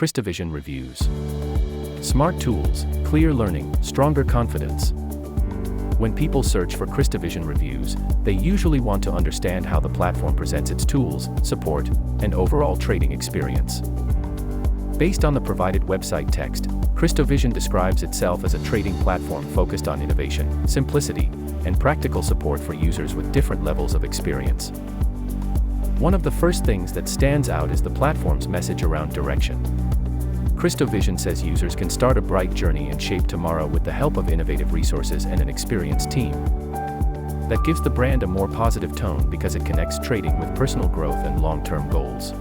Crystovision reviews. Smart tools, clear learning, stronger confidence. When people search for Crystovision reviews, they usually want to understand how the platform presents its tools, support, and overall trading experience. Based on the provided website text, Crystovision describes itself as a trading platform focused on innovation, simplicity, and practical support for users with different levels of experience. One of the first things that stands out is the platform's message around direction. Crystovision says users can start a bright journey and shape tomorrow with the help of innovative resources and an experienced team. That gives the brand a more positive tone because it connects trading with personal growth and long-term goals.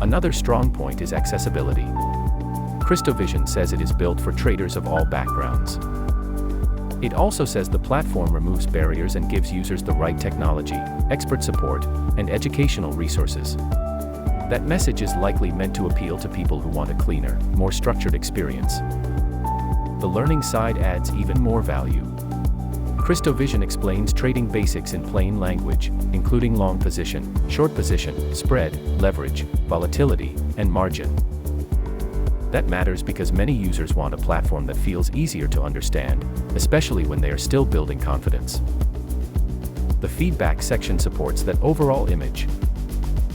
Another strong point is accessibility. Crystovision says it is built for traders of all backgrounds. It also says the platform removes barriers and gives users the right technology, expert support, and educational resources. That message is likely meant to appeal to people who want a cleaner, more structured experience. The learning side adds even more value. Crystovision explains trading basics in plain language, including long position, short position, spread, leverage, volatility, and margin. That matters because many users want a platform that feels easier to understand, especially when they are still building confidence. The feedback section supports that overall image.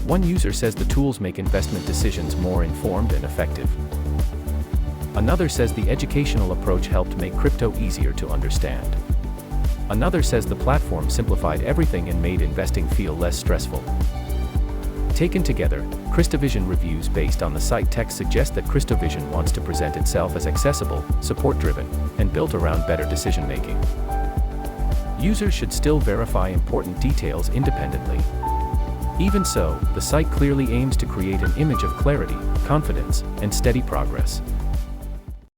One user says the tools make investment decisions more informed and effective. Another says the educational approach helped make crypto easier to understand. Another says the platform simplified everything and made investing feel less stressful. Taken together, Crystovision reviews based on the site text suggest that Crystovision wants to present itself as accessible, support-driven, and built around better decision-making. Users should still verify important details independently. Even so, the site clearly aims to create an image of clarity, confidence, and steady progress.